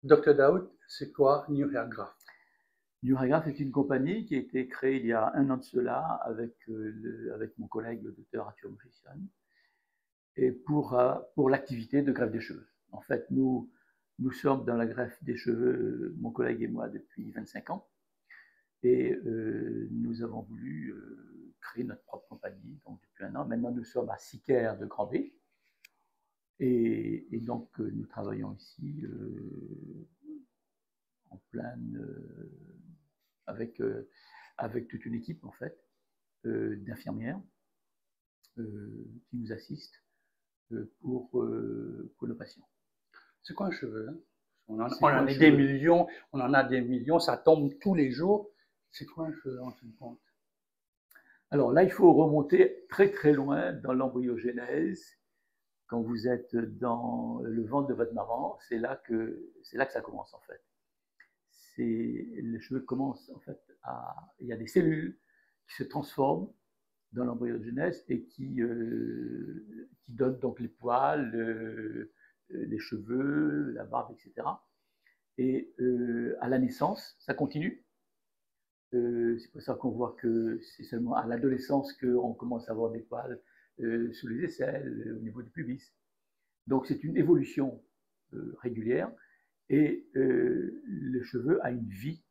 Dr Daoud, c'est quoi New Hair Graft? New Hair Graft est une compagnie qui a été créée il y a 1 an de cela avec mon collègue, le docteur Arthur Moffician, et pour l'activité de greffe des cheveux. En fait, nous sommes dans la greffe des cheveux, mon collègue et moi, depuis 25 ans. Et nous avons voulu créer notre propre compagnie, donc depuis 1 an. Maintenant, nous sommes à Siquaire de Grand B. Et donc, nous travaillons ici en pleine, avec toute une équipe, en fait, d'infirmières qui nous assistent pour nos patients. C'est quoi un cheveu, hein? On en a des millions, ça tombe tous les jours. C'est quoi un cheveu en fin de compte? Alors là, il faut remonter très très loin dans l'embryogénèse. Quand vous êtes dans le ventre de votre maman, c'est là que ça commence en fait. Les cheveux commencent en fait il y a des cellules qui se transforment dans l'embryogénèse et qui donnent donc les poils, les cheveux, la barbe, etc. Et à la naissance, ça continue. C'est pour ça qu'on voit que c'est seulement à l'adolescence qu'on commence à avoir des poils sous les aisselles, au niveau du pubis. Donc c'est une évolution régulière et le cheveu a une vie,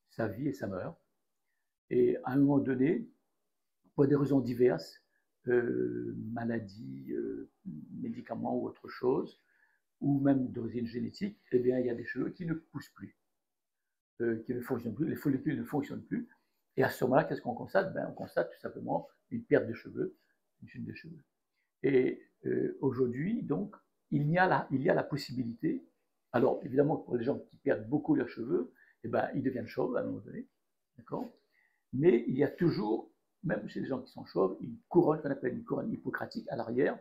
sa vie et sa meurt. Et à un moment donné, pour des raisons diverses, maladies, médicaments ou autre chose, ou même d'origine génétique, eh bien, il y a des cheveux qui ne poussent plus, qui ne fonctionnent plus, les follicules ne fonctionnent plus. Et à ce moment-là, qu'est-ce qu'on constate? On constate tout simplement une perte de cheveux, une chute de cheveux. Et aujourd'hui, donc, il y a la possibilité, alors évidemment pour les gens qui perdent beaucoup leurs cheveux, eh ben, ils deviennent chauves à un moment donné, d'accord? Mais il y a toujours, même chez les gens qui sont chauves, une couronne qu'on appelle une couronne hippocratique à l'arrière,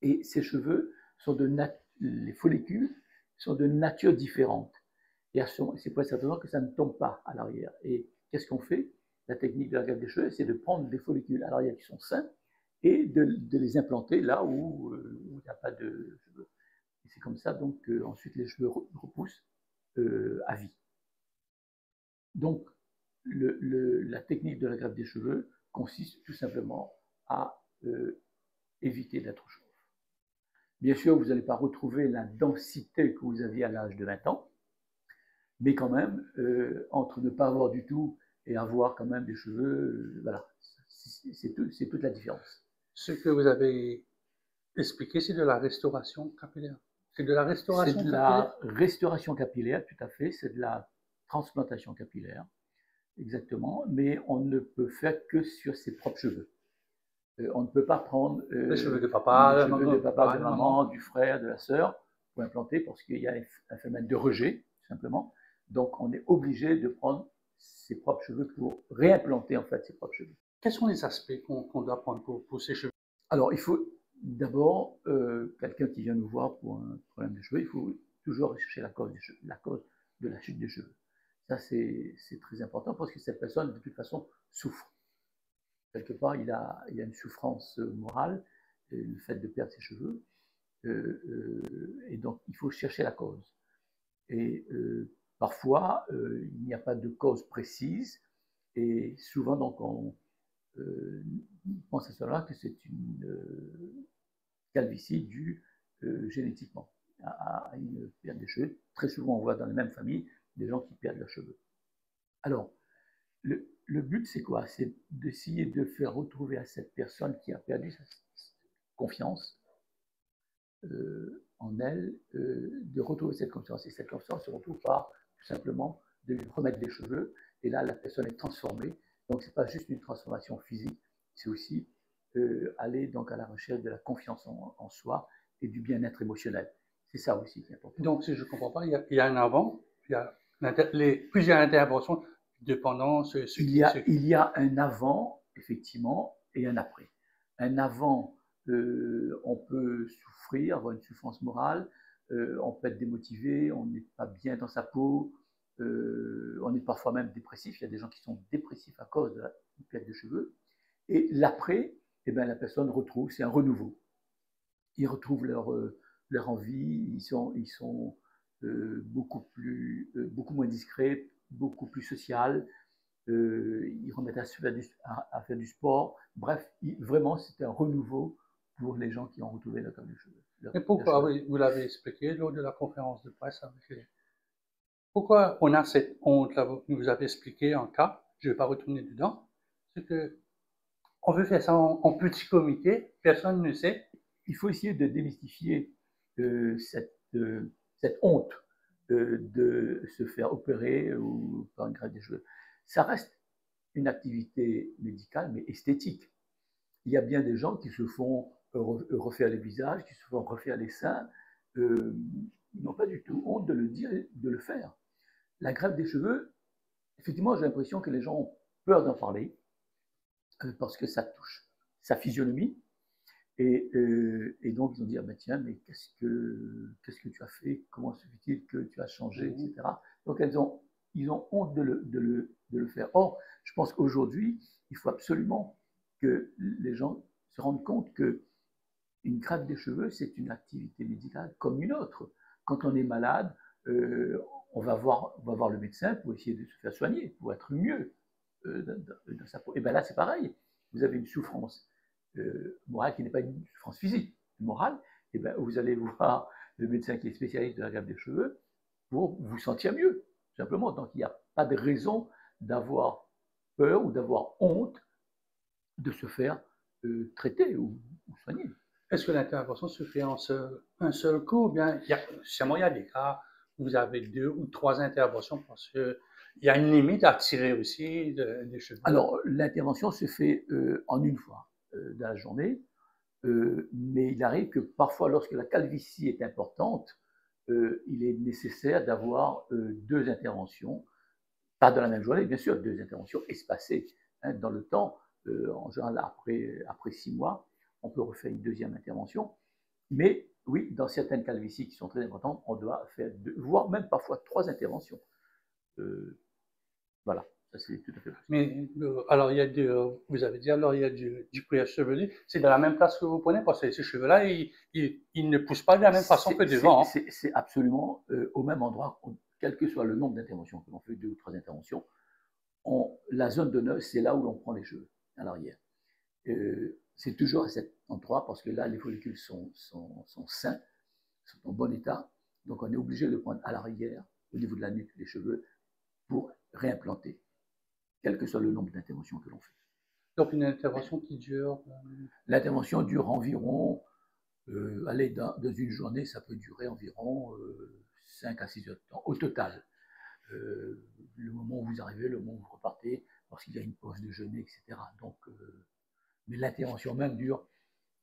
et ces cheveux sont les follicules sont de nature différente. Et c'est pour cette raison que ça ne tombe pas à l'arrière. Et qu'est-ce qu'on fait? La technique de la greffe des cheveux, c'est de prendre des follicules à l'arrière qui sont sains et de les implanter là où il n'y a pas de cheveux. Et c'est comme ça donc ensuite les cheveux repoussent à vie. Donc la technique de la greffe des cheveux consiste tout simplement à éviter d'être chauve. Bien sûr, vous n'allez pas retrouver la densité que vous aviez à l'âge de 20 ans, mais quand même, entre ne pas avoir du tout et avoir quand même des cheveux, voilà, c'est toute la différence. Ce que vous avez expliqué, c'est de la restauration capillaire. C'est de la restauration capillaire? C'est de la restauration capillaire, tout à fait, c'est de la transplantation capillaire, exactement, mais on ne peut faire que sur ses propres cheveux. On ne peut pas prendre les cheveux de papa, les cheveux de papa, de maman, du frère, de la sœur, pour implanter, parce qu'il y a un phénomène de rejet, tout simplement. Donc on est obligé de prendre ses propres cheveux pour réimplanter en fait ses propres cheveux. Quels sont les aspects qu'on doit prendre pour ses cheveux? Alors il faut d'abord, quelqu'un qui vient nous voir pour un problème de cheveux, il faut toujours rechercher la cause de la chute des cheveux. Ça c'est très important parce que cette personne de toute façon souffre. Quelque part, il a une souffrance morale, le fait de perdre ses cheveux, et donc il faut chercher la cause. Et parfois, il n'y a pas de cause précise, et souvent, donc, on pense à cela que c'est une calvitie due génétiquement à une perte des cheveux. Très souvent, on voit dans les mêmes familles des gens qui perdent leurs cheveux. Alors, le but, c'est quoi? C'est d'essayer de faire retrouver à cette personne qui a perdu sa confiance en elle, de retrouver cette confiance. Et cette confiance se retrouve par, tout simplement, de lui remettre des cheveux. Et là, la personne est transformée. Donc, ce n'est pas juste une transformation physique, c'est aussi aller donc à la recherche de la confiance en soi et du bien-être émotionnel. C'est ça aussi qui est important. Donc, si je ne comprends pas, il y a un avant, il y a plusieurs interventions dépendant il y a un avant, effectivement, et un après. Un avant, on peut souffrir, avoir une souffrance morale, on peut être démotivé, on n'est pas bien dans sa peau, on est parfois même dépressif. Il y a des gens qui sont dépressifs à cause de la perte de cheveux. Et l'après, eh bien, la personne retrouve, c'est un renouveau. Ils retrouvent leur envie, ils sont beaucoup moins discrets, beaucoup plus social. Ils remettent à faire du sport. Bref, vraiment, c'est un renouveau pour les gens qui ont retrouvé leur de cheveux. Et pourquoi, oui, vous l'avez expliqué lors de la conférence de presse pourquoi on a cette honte, là, vous nous avez expliqué un cas, je ne vais pas retourner dedans, c'est que on veut faire ça en petit comité, personne ne sait. Il faut essayer de démystifier cette honte de se faire opérer ou par une greffe des cheveux. Ça reste une activité médicale, mais esthétique. Il y a bien des gens qui se font refaire les visages, qui se font refaire les seins. Ils n'ont pas du tout honte de le dire et de le faire. La greffe des cheveux, effectivement, j'ai l'impression que les gens ont peur d'en parler parce que ça touche sa physionomie. Et donc, ils ont dit, ah ben tiens, mais qu'est-ce que tu as fait? Comment se fait-il que tu as changé, etc. Donc, ils ont honte de le faire. Or, je pense qu'aujourd'hui, il faut absolument que les gens se rendent compte qu'une greffe des cheveux, c'est une activité médicale comme une autre. Quand on est malade, on va voir le médecin pour essayer de se faire soigner, pour être mieux dans sa peau. Et bien là, c'est pareil. Vous avez une souffrance morale qui n'est pas une souffrance physique, morale. Et bien, vous allez voir le médecin qui est spécialiste de la greffe des cheveux pour vous sentir mieux, simplement. Donc, il n'y a pas de raison d'avoir peur ou d'avoir honte de se faire traiter ou soigner. Est-ce que l'intervention se fait en un seul coup? Ou bien, il y a des cas où vous avez 2 ou 3 interventions parce qu'il y a une limite à tirer aussi des cheveux. Alors, l'intervention se fait en une fois dans la journée, mais il arrive que parfois, lorsque la calvitie est importante, il est nécessaire d'avoir 2 interventions, pas dans la même journée, bien sûr, 2 interventions espacées dans le temps. En général, après 6 mois, on peut refaire une deuxième intervention. Mais oui, dans certaines calvities qui sont très importantes, on doit faire 2, voire même parfois 3 interventions. Voilà, ça c'est tout à fait possible. Mais alors, il y a vous avez dit, alors il y a du cuir chevelu. C'est dans la même place que vous prenez parce que ces cheveux-là, ils ne poussent pas de la même façon que devant. C'est absolument au même endroit, quel que soit le nombre d'interventions que l'on fait, 2 ou 3 interventions. La zone de nœud, c'est là où l'on prend les cheveux, à l'arrière. C'est toujours à cet endroit parce que là, les follicules sont sains, sont en bon état. Donc, on est obligé de prendre à l'arrière, au niveau de la nuque, les cheveux pour réimplanter, quel que soit le nombre d'interventions que l'on fait. Donc, une intervention qui dure L'intervention dure environ, dans une journée, ça peut durer environ 5 à 6 heures de temps, au total. Le moment où vous arrivez, le moment où vous repartez, parce qu'il y a une pause déjeuner, etc. Donc, mais l'intervention même dure,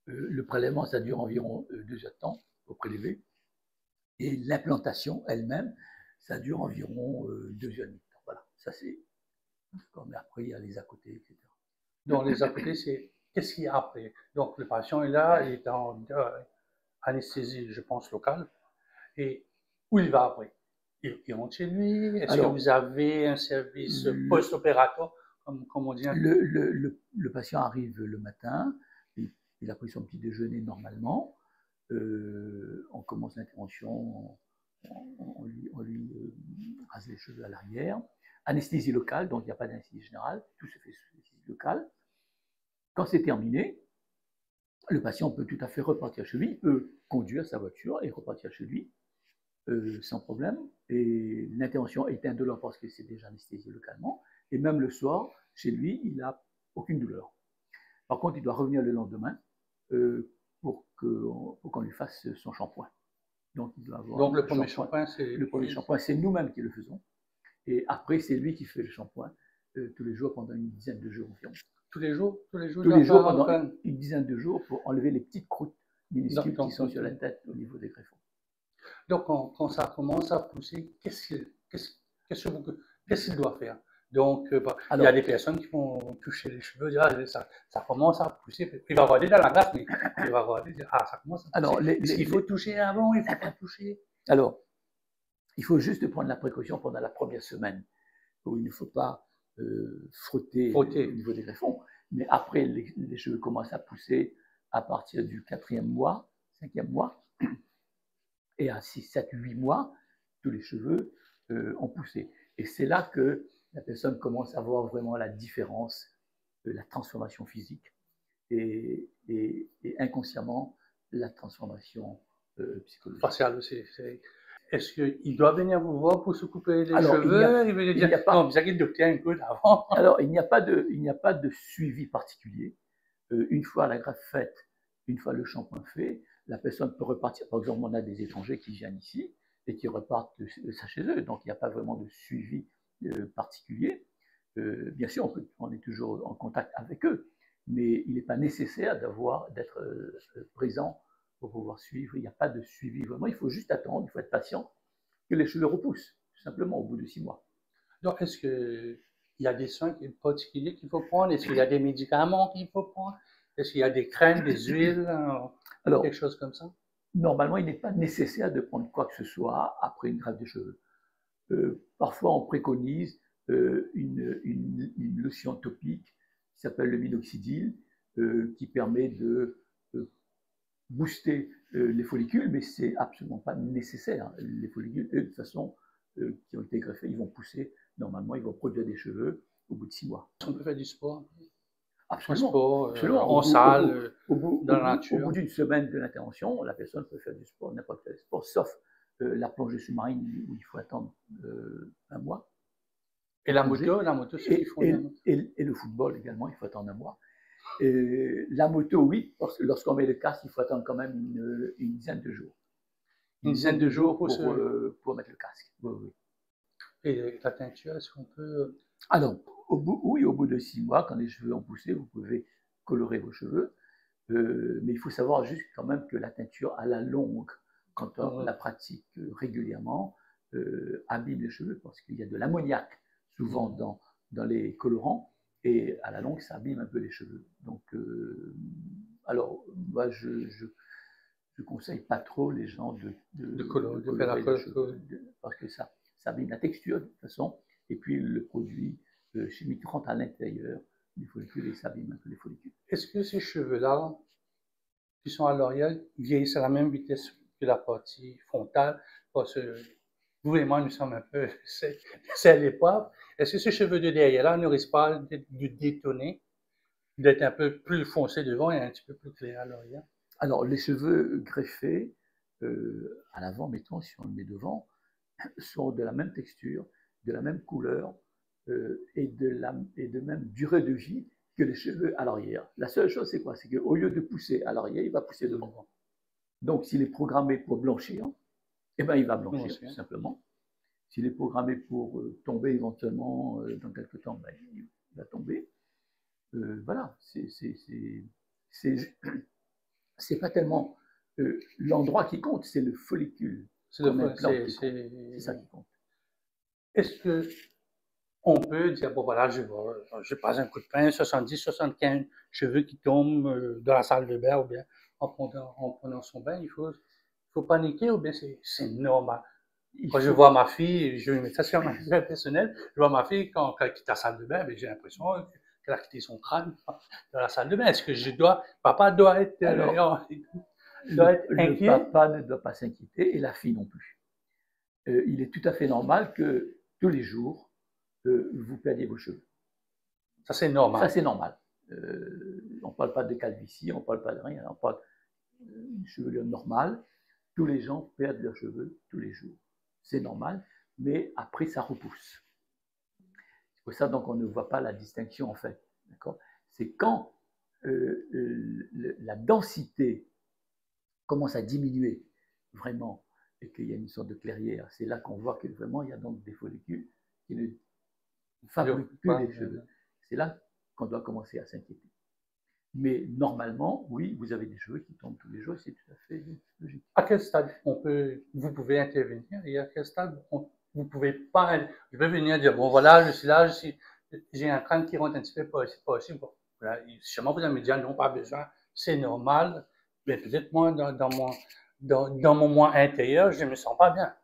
le prélèvement, ça dure environ 2 heures de temps au prélevé. Et l'implantation elle-même, ça dure environ 2 heures et demie. Voilà, ça c'est. Mais après, il y a les à côté, etc. Donc, les à côté, c'est qu'est-ce qu'il y a après? Donc, le patient est là, il est en anesthésie, je pense, locale. Et où il va après? Il rentre chez lui? Est-ce que vous avez un service post-opératoire, comme on dit? Le patient arrive le matin, il a pris son petit déjeuner normalement. On commence l'intervention, on lui rase les cheveux à l'arrière. Anesthésie locale, donc il n'y a pas d'anesthésie générale, tout se fait sous anesthésie locale. Quand c'est terminé, le patient peut tout à fait repartir chez lui, il peut conduire sa voiture et repartir chez lui sans problème. Et l'intervention est indolore parce que c'est déjà anesthésié localement. Et même le soir, chez lui, il n'a aucune douleur. Par contre, il doit revenir le lendemain pour qu'on lui fasse son shampoing. Donc, il doit avoir le premier shampoing, c'est nous-mêmes qui le faisons. Et après, c'est lui qui fait le shampoing tous les jours pendant une dizaine de jours environ. Tous les jours pendant une dizaine de jours pour enlever les petites croûtes minuscules qui sont sur la tête au niveau des greffons. Donc, quand ça commence à pousser, qu'est-ce qu'il doit faire? Donc, il y a des personnes qui vont toucher les cheveux, ça commence à pousser. Il va regarder dans la glace, mais il va regarder, ça commence à pousser. Alors, il faut toucher avant, il ne faut pas toucher. Alors, il faut juste prendre la précaution pendant la première semaine, où il ne faut pas frotter au niveau des greffons. Mais après, les cheveux commencent à pousser à partir du 4e mois, 5e mois. Et à 6, 7, 8 mois, tous les cheveux ont poussé. Et c'est là que la personne commence à voir vraiment la différence de la transformation physique et inconsciemment la transformation psychologique. Facial aussi. Est-ce qu'il doit venir vous voir pour se couper les Alors, cheveux? Il veut dire, pas, non, vous avez le docteur un peu avant. alors, il n'y a pas de suivi particulier. Une fois la greffe faite, une fois le shampoing fait, la personne peut repartir. Par exemple, on a des étrangers qui viennent ici et qui repartent de ça chez eux. Donc, il n'y a pas vraiment de suivi particulier. Bien sûr, on est toujours en contact avec eux, mais il n'est pas nécessaire d'être présent pour pouvoir suivre. Il n'y a pas de suivi vraiment. Il faut juste attendre, il faut être patient que les cheveux repoussent, tout simplement, au bout de 6 mois. Donc, est-ce qu'il y a des soins particuliers qu'il faut prendre? Est-ce qu'il y a des médicaments qu'il faut prendre? Est-ce qu'il y a des crèmes, des huiles, Alors, quelque chose comme ça? Normalement, il n'est pas nécessaire de prendre quoi que ce soit après une greffe de cheveux. Parfois, on préconise une lotion topique qui s'appelle le minoxidil, qui permet de booster les follicules, mais ce n'est absolument pas nécessaire. Les follicules, de toute façon, qui ont été greffés, ils vont pousser. Normalement, ils vont produire des cheveux au bout de 6 mois. On peut faire du sport? Absolument. Sport, Absolument. en salle, dans la nature. Au bout d'une semaine de l'intervention, la personne peut faire du sport, n'importe quel sport, sauf la plongée sous-marine où il faut attendre 1 mois. Et la moto, ceux qui font la moto. Et le football également, il faut attendre 1 mois. Et la moto, oui, parce que lorsqu'on met le casque, il faut attendre quand même une dizaine de jours. Une dizaine de jours pour mettre le casque. Oui, oui. Et la teinture, est-ce qu'on peut... Alors, au bout de 6 mois, quand les cheveux ont poussé, vous pouvez colorer vos cheveux. Mais il faut savoir juste quand même que la teinture à la longue, quand on la pratique régulièrement, abîme les cheveux parce qu'il y a de l'ammoniac souvent dans les colorants et à la longue, ça abîme un peu les cheveux. Donc, alors, moi, je conseille pas trop les gens de colorer les cheveux parce que ça abîme la texture de toute façon et puis le produit chimique rentre à l'intérieur des follicules et ça abîme un peu les follicules. Est-ce que ces cheveux-là, qui sont à l'oreille, vieillissent à la même vitesse que la partie frontale? Parce que vous et moi, nous sommes un peu c'est l'époque. Est-ce que ces cheveux de derrière-là ne risquent pas de détonner, d'être un peu plus foncés devant et un petit peu plus clair à l'oreille? Alors, les cheveux greffés, à l'avant, mettons, si on le met devant, sont de la même texture, de la même couleur et de même durée de vie que les cheveux à l'arrière. La seule chose, c'est quoi? C'est qu'au lieu de pousser à l'arrière, il va pousser devant. Donc, s'il est programmé pour blanchir, eh ben, il va blanchir, tout simplement. S'il est programmé pour tomber éventuellement dans quelques temps, ben, il va tomber. Voilà, c'est pas tellement l'endroit qui compte, c'est le follicule. C'est ça qui compte. Est-ce qu'on peut dire, bon voilà, je passe un coup de pain, 70, 75 cheveux qui tombent dans la salle de bain ou bien en prenant son bain, il faut paniquer ou bien c'est normal? Quand je vois ma fille, je vais mettre ça sur ma vie personnelle, je vois ma fille quand elle quitte la salle de bain, j'ai l'impression qu'elle a quitté son crâne dans la salle de bain. Est-ce que papa doit être, inquiet? Le papa ne doit pas s'inquiéter et la fille non plus. Il est tout à fait normal que tous les jours, vous perdiez vos cheveux. Ça, c'est normal. Ça, c'est normal. On ne parle pas de calvitie, on ne parle pas de rien, on parle d'une chevelure normale. Tous les gens perdent leurs cheveux tous les jours. C'est normal, mais après, ça repousse. C'est pour ça donc on ne voit pas la distinction en fait. C'est quand la densité commence à diminuer vraiment et qu'il y a une sorte de clairière, c'est là qu'on voit que vraiment il y a donc des follicules qui ne fabriquent plus les cheveux. C'est là qu'on doit commencer à s'inquiéter. Mais normalement, oui, vous avez des cheveux qui tombent tous les jours, c'est tout à fait logique. À quel stade vous pouvez intervenir et à quel stade vous ne pouvez pas... Je vais venir dire, bon voilà, je suis là, j'ai un crâne qui rentre un petit peu pas aussi. Bon, voilà, sûrement vous allez me dire, non, pas besoin, c'est normal. Mais peut-être moi, dans mon moi intérieur, je ne me sens pas bien.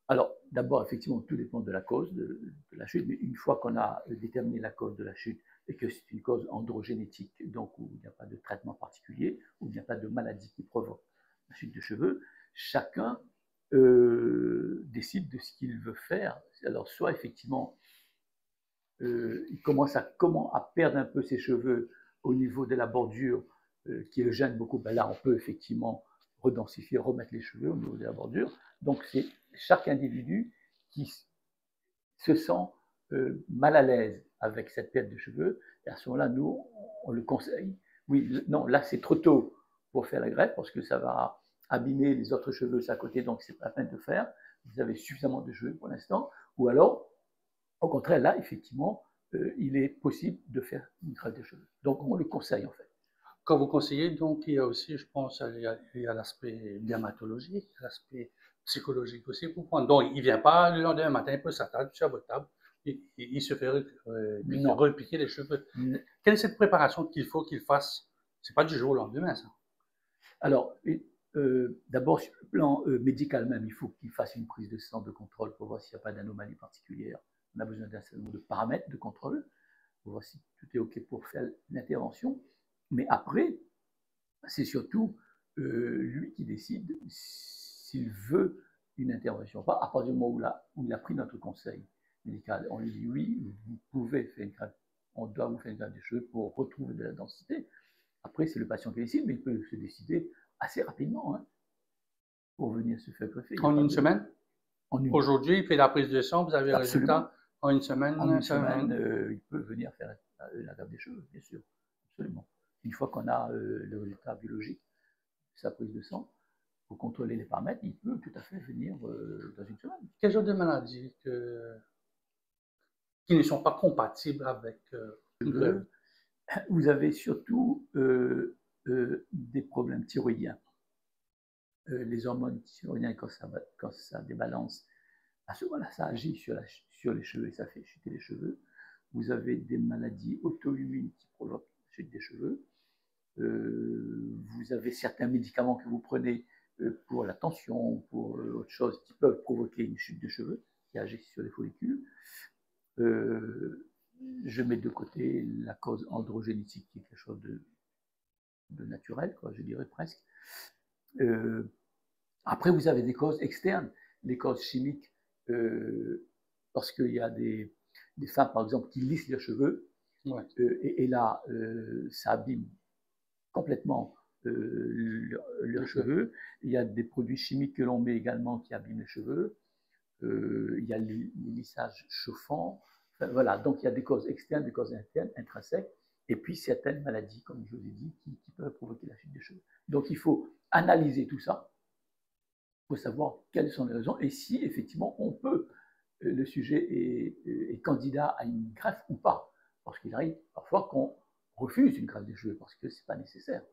Alors, d'abord, effectivement, tout dépend de la cause de la chute, mais une fois qu'on a déterminé la cause de la chute et que c'est une cause androgénétique, donc où il n'y a pas de traitement particulier, où il n'y a pas de maladie qui provoque la chute de cheveux, chacun décide de ce qu'il veut faire. Alors, soit effectivement, il commence à perdre un peu ses cheveux au niveau de la bordure qui le gêne beaucoup. Ben là, on peut effectivement redensifier, remettre les cheveux au niveau de la bordure. Donc, c'est chaque individu qui se sent mal à l'aise avec cette perte de cheveux. Et à ce moment-là, nous, on le conseille. Oui, non, là, c'est trop tôt pour faire la greffe parce que ça va abîmer les autres cheveux à côté, donc c'est pas la peine de faire. Vous avez suffisamment de cheveux pour l'instant. Ou alors, au contraire, là, effectivement, il est possible de faire une greffe de cheveux. Donc, on le conseille en fait. Quand vous conseillez, donc, il y a aussi, je pense, il y a l'aspect dermatologique, l'aspect psychologique aussi pour prendre. Donc, il ne vient pas le lendemain matin, il peut s'attendre sur votre table, il se fait repiquer les cheveux. Quelle est cette préparation qu'il faut qu'il fasse? Ce n'est pas du jour au lendemain, ça. Alors, d'abord, sur le plan médical même, il faut qu'il fasse une prise de sang de contrôle pour voir s'il n'y a pas d'anomalie particulière. On a besoin d'un certain nombre de paramètres de contrôle pour voir si tout est OK pour faire l'intervention. Mais après, c'est surtout lui qui décide s'il veut une intervention ou pas. À partir du moment où il a pris notre conseil médical, on lui dit oui, vous pouvez faire une greffe, on doit vous faire une greffe des cheveux pour retrouver de la densité. Après, c'est le patient qui décide, mais il peut se décider assez rapidement pour venir se faire greffer. En une semaine? Aujourd'hui, il fait la prise de sang, vous avez le résultat en une semaine? En une semaine, il peut venir faire la greffe des cheveux, bien sûr, absolument. Une fois qu'on a le résultat biologique de sa prise de sang, pour contrôler les paramètres, il peut tout à fait venir dans une semaine. Quel genre de maladies qui ne sont pas compatibles avec une greffe? Vous avez surtout des problèmes thyroïdiens. Les hormones thyroïdiennes, quand ça débalance, à ce moment-là, ça agit sur les cheveux et ça fait chuter les cheveux. Vous avez des maladies auto-immunes qui provoquent la chute des cheveux. Vous avez certains médicaments que vous prenez pour la tension, pour autre chose, qui peuvent provoquer une chute de cheveux, qui agissent sur les follicules. Je mets de côté la cause androgénétique, qui est quelque chose de naturel, quoi, je dirais presque. Après, vous avez des causes externes, des causes chimiques, parce qu'il y a des femmes, par exemple, qui lissent leurs cheveux, et là, ça abîme complètement leurs cheveux. Il y a des produits chimiques que l'on met également qui abîment les cheveux. Il y a les lissages chauffants. Enfin, voilà, donc il y a des causes externes, des causes internes, intrinsèques, et puis certaines maladies, comme je vous ai dit, qui peuvent provoquer la chute des cheveux. Donc il faut analyser tout ça pour savoir quelles sont les raisons et si effectivement on peut, le sujet est candidat à une greffe ou pas. Parce qu'il arrive parfois qu'on refuse une greffe des cheveux parce que ce n'est pas nécessaire.